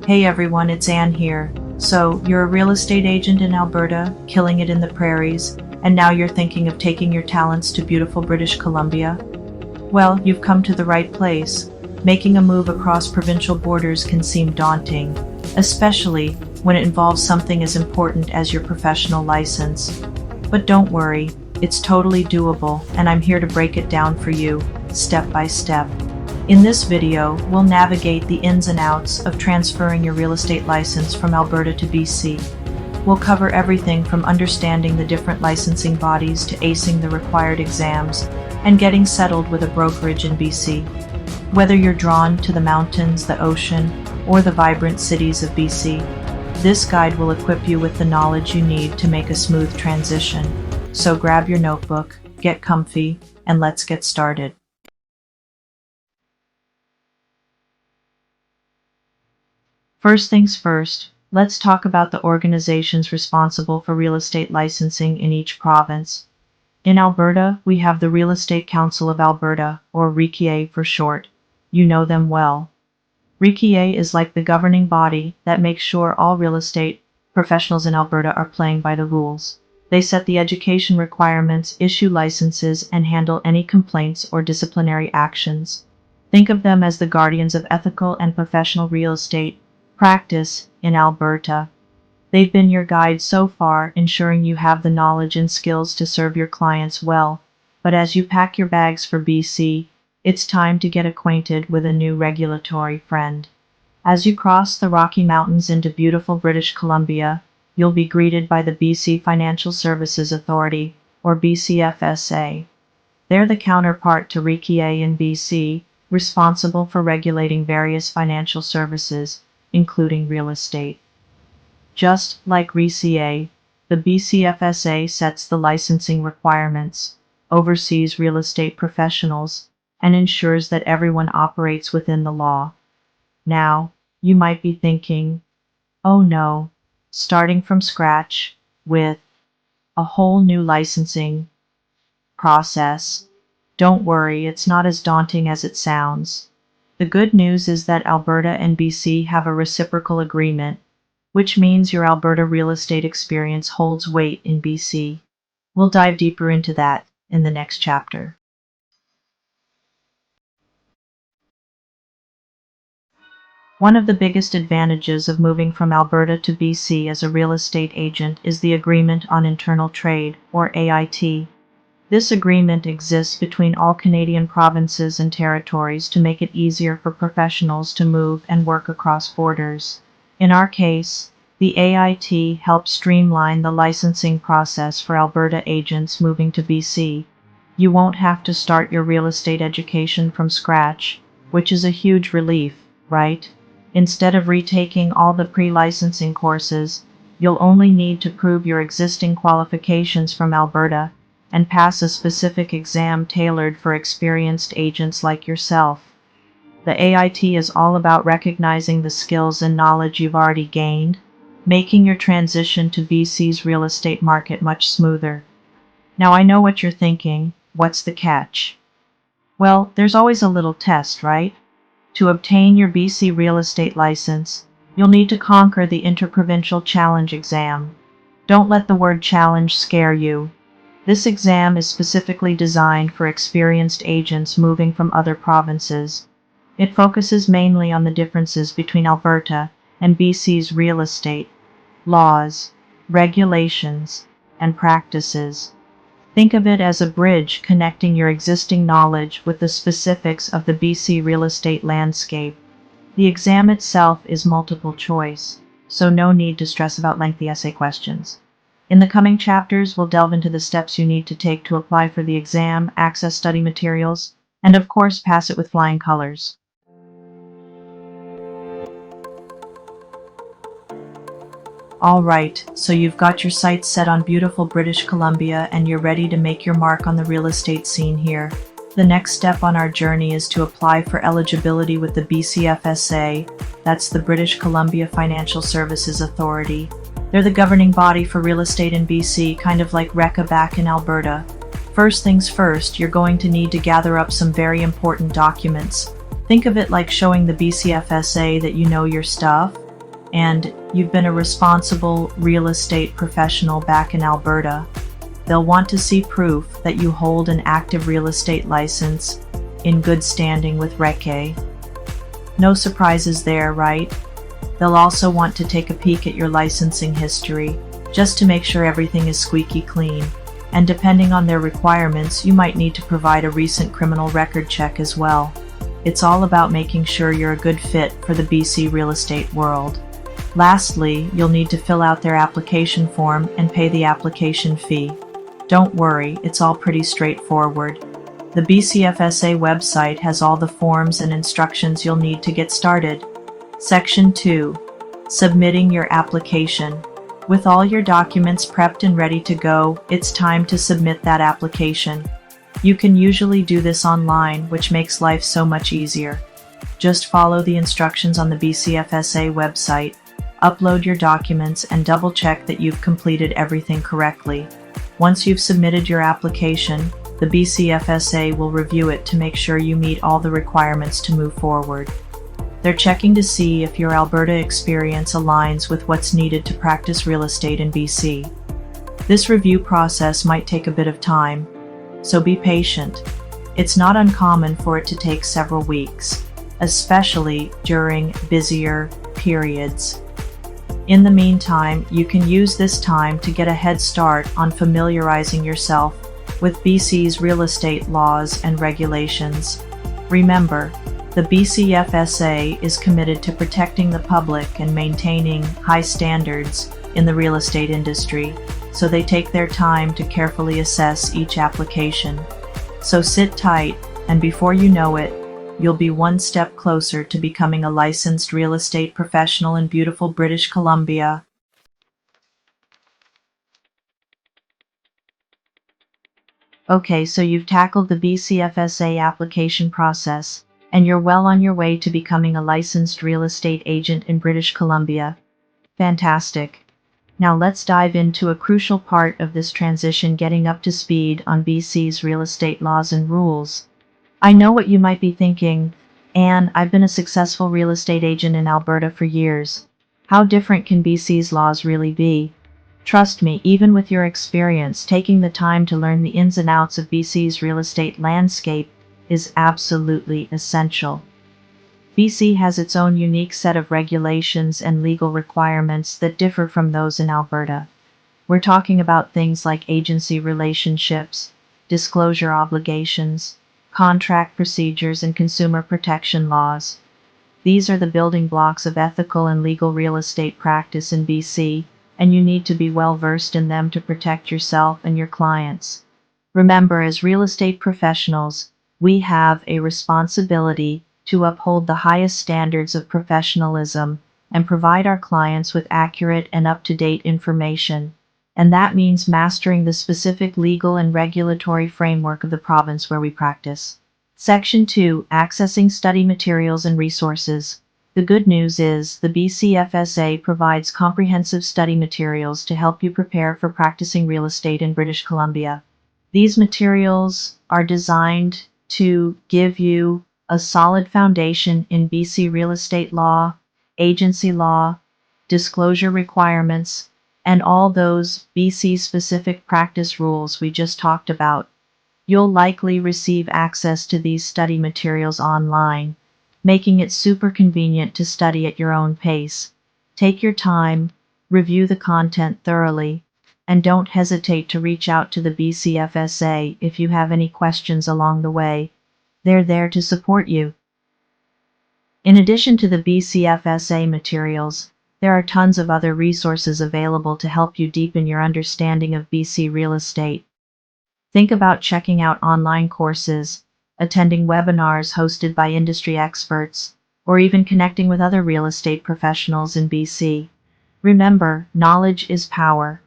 Hey everyone, it's Anne here. So, you're a real estate agent in Alberta, killing it in the prairies, and now you're thinking of taking your talents to beautiful British Columbia? Well, you've come to the right place. Making a move across provincial borders can seem daunting, especially when it involves something as important as your professional license. But don't worry, it's totally doable, and I'm here to break it down for you, step by step. In this video, we'll navigate the ins and outs of transferring your real estate license from Alberta to BC. We'll cover everything from understanding the different licensing bodies to acing the required exams and getting settled with a brokerage in BC. Whether you're drawn to the mountains, the ocean, or the vibrant cities of BC, this guide will equip you with the knowledge you need to make a smooth transition. So grab your notebook, get comfy, and let's get started. First things first, let's talk about the organizations responsible for real estate licensing in each province. In Alberta, we have the Real Estate Council of Alberta, or RECA for short. You know them well. RECA is like the governing body that makes sure all real estate professionals in Alberta are playing by the rules. They set the education requirements, issue licenses, and handle any complaints or disciplinary actions. Think of them as the guardians of ethical and professional real estate practice in Alberta. They've been your guide so far, ensuring you have the knowledge and skills to serve your clients well. But as you pack your bags for BC, it's time to get acquainted with a new regulatory friend. As you cross the Rocky Mountains into beautiful British Columbia, you'll be greeted by the BC Financial Services Authority, or BCFSA. They're the counterpart to RECA in BC, responsible for regulating various financial services, including real estate. Just like RECA, the BCFSA sets the licensing requirements, oversees real estate professionals, and ensures that everyone operates within the law. Now, you might be thinking, oh no, starting from scratch with a whole new licensing process. Don't worry, it's not as daunting as it sounds. The good news is that Alberta and BC have a reciprocal agreement, which means your Alberta real estate experience holds weight in BC. We'll dive deeper into that in the next chapter. One of the biggest advantages of moving from Alberta to BC as a real estate agent is the Agreement on Internal Trade, or AIT. This agreement exists between all Canadian provinces and territories to make it easier for professionals to move and work across borders. In our case, the AIT helps streamline the licensing process for Alberta agents moving to BC. You won't have to start your real estate education from scratch, which is a huge relief, right? Instead of retaking all the pre-licensing courses, you'll only need to prove your existing qualifications from Alberta and pass a specific exam tailored for experienced agents like yourself. The AIT is all about recognizing the skills and knowledge you've already gained, making your transition to BC's real estate market much smoother. Now I know what you're thinking, what's the catch? Well, there's always a little test, right? To obtain your BC real estate license, you'll need to conquer the Interprovincial Challenge exam. Don't let the word challenge scare you. This exam is specifically designed for experienced agents moving from other provinces. It focuses mainly on the differences between Alberta and BC's real estate laws, regulations, and practices. Think of it as a bridge connecting your existing knowledge with the specifics of the BC real estate landscape. The exam itself is multiple choice, so no need to stress about lengthy essay questions. In the coming chapters, we'll delve into the steps you need to take to apply for the exam, access study materials, and of course pass it with flying colors. Alright, so you've got your sights set on beautiful British Columbia and you're ready to make your mark on the real estate scene here. The next step on our journey is to apply for eligibility with the BCFSA, that's the British Columbia Financial Services Authority. They're the governing body for real estate in BC, kind of like RECA back in Alberta. First things first, you're going to need to gather up some very important documents. Think of it like showing the BCFSA that you know your stuff. and you've been a responsible real estate professional back in Alberta, they'll want to see proof that you hold an active real estate license in good standing with REC. No surprises there, right? They'll also want to take a peek at your licensing history, just to make sure everything is squeaky clean. And depending on their requirements, you might need to provide a recent criminal record check as well. It's all about making sure you're a good fit for the BC real estate world. Lastly, you'll need to fill out their application form and pay the application fee. Don't worry, it's all pretty straightforward. The BCFSA website has all the forms and instructions you'll need to get started. Section 2. Submitting your application. With all your documents prepped and ready to go, it's time to submit that application. You can usually do this online, which makes life so much easier. Just follow the instructions on the BCFSA website, upload your documents, and double-check that you've completed everything correctly. Once you've submitted your application, the BCFSA will review it to make sure you meet all the requirements to move forward. They're checking to see if your Alberta experience aligns with what's needed to practice real estate in BC. This review process might take a bit of time, so be patient. It's not uncommon for it to take several weeks, especially during busier periods. In the meantime, you can use this time to get a head start on familiarizing yourself with BC's real estate laws and regulations. Remember, the BCFSA is committed to protecting the public and maintaining high standards in the real estate industry, so they take their time to carefully assess each application. So sit tight, and before you know it, you'll be one step closer to becoming a licensed real estate professional in beautiful British Columbia. Okay, so you've tackled the BCFSA application process, and you're well on your way to becoming a licensed real estate agent in British Columbia. Fantastic. Now let's dive into a crucial part of this transition, getting up to speed on BC's real estate laws and rules. I know what you might be thinking, Anne, I've been a successful real estate agent in Alberta for years. How different can BC's laws really be? Trust me, even with your experience, taking the time to learn the ins and outs of BC's real estate landscape is absolutely essential. BC has its own unique set of regulations and legal requirements that differ from those in Alberta. We're talking about things like agency relationships, disclosure obligations, contract procedures, and consumer protection laws. These are the building blocks of ethical and legal real estate practice in BC, and you need to be well versed in them to protect yourself and your clients. Remember, as real estate professionals, we have a responsibility to uphold the highest standards of professionalism and provide our clients with accurate and up-to-date information. And that means mastering the specific legal and regulatory framework of the province where we practice. Section 2. Accessing study materials and resources. The good news is the BCFSA provides comprehensive study materials to help you prepare for practicing real estate in British Columbia. These materials are designed to give you a solid foundation in BC real estate law, agency law, disclosure requirements, and all those BC-specific practice rules we just talked about. You'll likely receive access to these study materials online, making it super convenient to study at your own pace. Take your time, review the content thoroughly, and don't hesitate to reach out to the BCFSA if you have any questions along the way. They're there to support you. In addition to the BCFSA materials, there are tons of other resources available to help you deepen your understanding of BC real estate. Think about checking out online courses, attending webinars hosted by industry experts, or even connecting with other real estate professionals in BC. Remember, knowledge is power.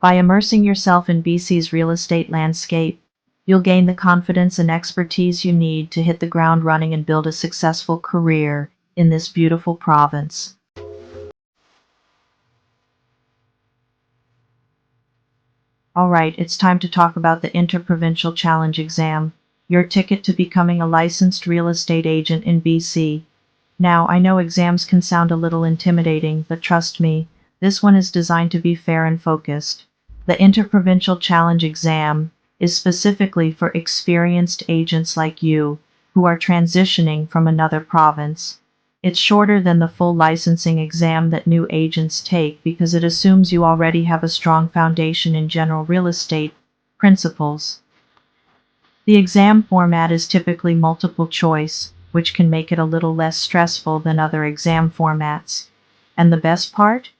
By immersing yourself in BC's real estate landscape, you'll gain the confidence and expertise you need to hit the ground running and build a successful career in this beautiful province. Alright, it's time to talk about the Interprovincial Challenge exam, your ticket to becoming a licensed real estate agent in BC. Now, I know exams can sound a little intimidating, but trust me, this one is designed to be fair and focused. The Interprovincial Challenge exam is specifically for experienced agents like you who are transitioning from another province. It's shorter than the full licensing exam that new agents take because it assumes you already have a strong foundation in general real estate principles. The exam format is typically multiple choice, which can make it a little less stressful than other exam formats. And the best part?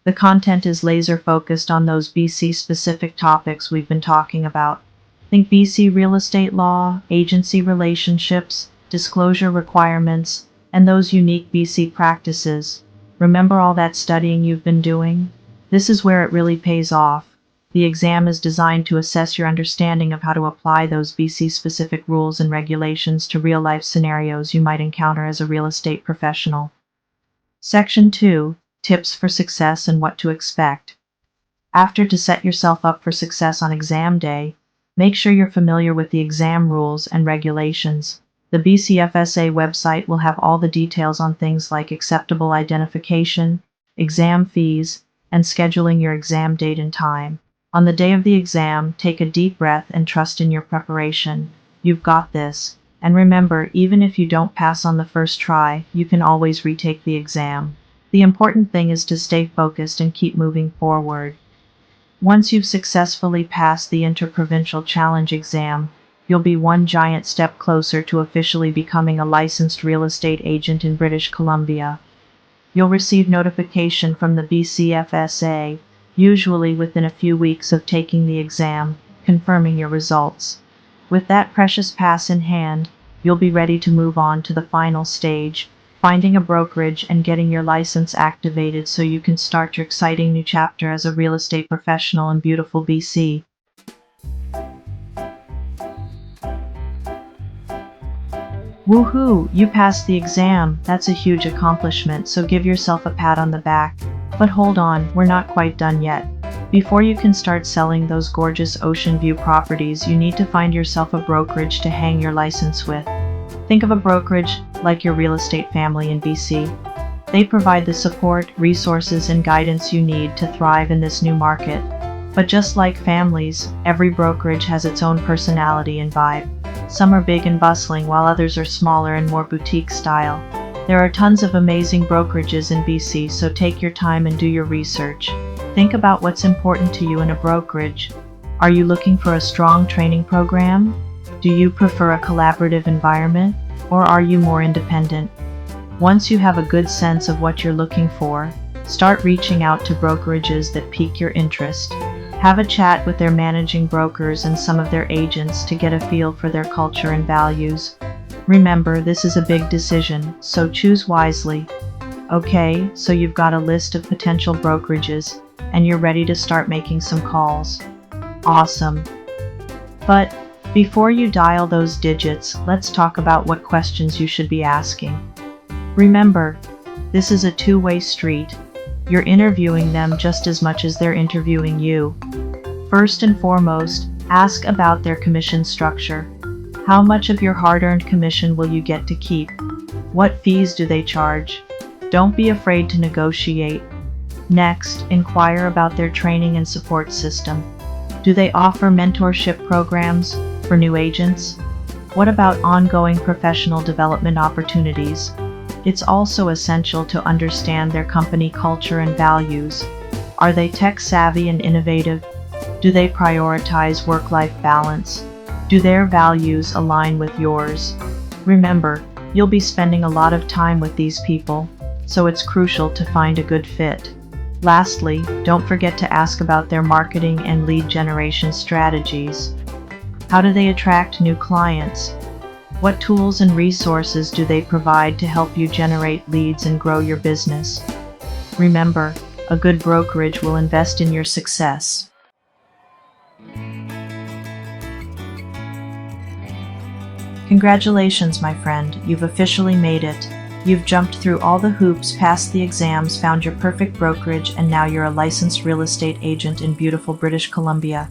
The content is laser focused on those BC specific topics we've been talking about. Think BC real estate law, agency relationships, disclosure requirements, and those unique BC practices. Remember all that studying you've been doing? This is where it really pays off. The exam is designed to assess your understanding of how to apply those BC specific rules and regulations to real life scenarios you might encounter as a real estate professional. Section 2. Tips for success and what to expect. After, to set yourself up for success on exam day, make sure you're familiar with the exam rules and regulations. The BCFSA website will have all the details on things like acceptable identification, exam fees, and scheduling your exam date and time. On the day of the exam, take a deep breath and trust in your preparation. You've got this. And remember, even if you don't pass on the first try, you can always retake the exam. The important thing is to stay focused and keep moving forward. Once you've successfully passed the Interprovincial Challenge exam, you'll be one giant step closer to officially becoming a licensed real estate agent in British Columbia. You'll receive notification from the BCFSA, usually within a few weeks of taking the exam, confirming your results. With that precious pass in hand, you'll be ready to move on to the final stage, finding a brokerage and getting your license activated so you can start your exciting new chapter as a real estate professional in beautiful BC. Woohoo! You passed the exam. That's a huge accomplishment, so give yourself a pat on the back. But hold on, we're not quite done yet. Before you can start selling those gorgeous ocean view properties, you need to find yourself a brokerage to hang your license with. Think of a brokerage like your real estate family in BC. They provide the support, resources, and guidance you need to thrive in this new market. But just like families, every brokerage has its own personality and vibe. Some are big and bustling, while others are smaller and more boutique style. There are tons of amazing brokerages in BC, so take your time and do your research. Think about what's important to you in a brokerage. Are you looking for a strong training program? Do you prefer a collaborative environment, or are you more independent? Once you have a good sense of what you're looking for, start reaching out to brokerages that pique your interest. Have a chat with their managing brokers and some of their agents to get a feel for their culture and values. Remember, this is a big decision, so choose wisely. Okay, so you've got a list of potential brokerages, and you're ready to start making some calls. Awesome. But before you dial those digits, let's talk about what questions you should be asking. Remember, this is a two-way street. You're interviewing them just as much as they're interviewing you. First and foremost, ask about their commission structure. How much of your hard-earned commission will you get to keep? What fees do they charge? Don't be afraid to negotiate. Next, inquire about their training and support system. Do they offer mentorship programs for new agents? What about ongoing professional development opportunities? It's also essential to understand their company culture and values. Are they tech-savvy and innovative? Do they prioritize work-life balance? Do their values align with yours? Remember, you'll be spending a lot of time with these people, so it's crucial to find a good fit. Lastly, don't forget to ask about their marketing and lead generation strategies. How do they attract new clients? What tools and resources do they provide to help you generate leads and grow your business? Remember, a good brokerage will invest in your success. Congratulations, my friend, you've officially made it. You've jumped through all the hoops, passed the exams, found your perfect brokerage, and now you're a licensed real estate agent in beautiful British Columbia.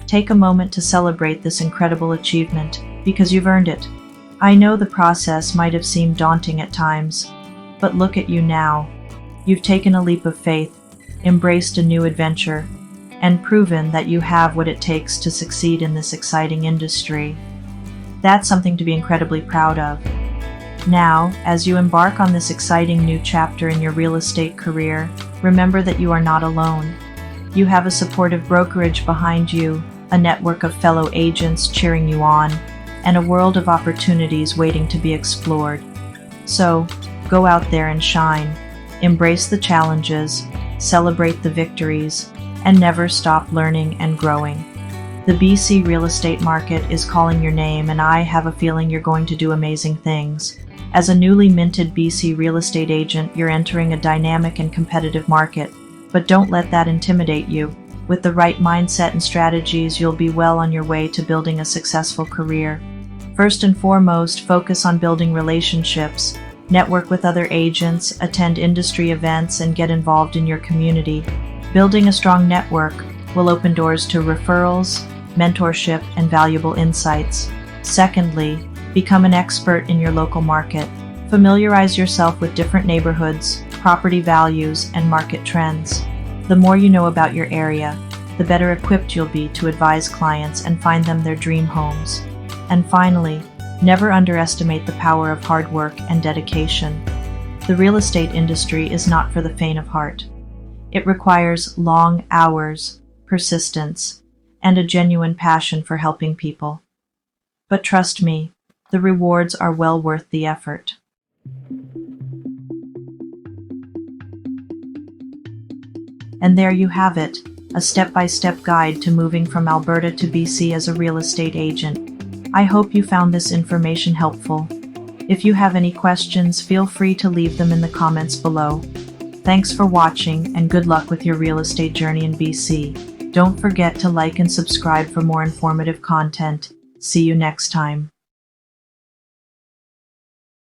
Take a moment to celebrate this incredible achievement, because you've earned it. I know the process might have seemed daunting at times, but look at you now. You've taken a leap of faith, embraced a new adventure, and proven that you have what it takes to succeed in this exciting industry. That's something to be incredibly proud of. Now, as you embark on this exciting new chapter in your real estate career, remember that you are not alone. You have a supportive brokerage behind you, a network of fellow agents cheering you on, and a world of opportunities waiting to be explored. So, go out there and shine. Embrace the challenges, celebrate the victories, and never stop learning and growing. The BC real estate market is calling your name, and I have a feeling you're going to do amazing things. As a newly minted BC real estate agent, you're entering a dynamic and competitive market, but don't let that intimidate you. With the right mindset and strategies, you'll be well on your way to building a successful career. First and foremost, focus on building relationships. Network with other agents, attend industry events, and get involved in your community. Building a strong network will open doors to referrals, mentorship, and valuable insights. Secondly, become an expert in your local market. Familiarize yourself with different neighborhoods, property values, and market trends. The more you know about your area, the better equipped you'll be to advise clients and find them their dream homes. And finally, never underestimate the power of hard work and dedication. The real estate industry is not for the faint of heart. It requires long hours, persistence, and a genuine passion for helping people. But trust me, the rewards are well worth the effort. And there you have it, a step-by-step guide to moving from Alberta to BC as a real estate agent. I hope you found this information helpful. If you have any questions, feel free to leave them in the comments below. Thanks for watching, and good luck with your real estate journey in BC. Don't forget to like and subscribe for more informative content. See you next time.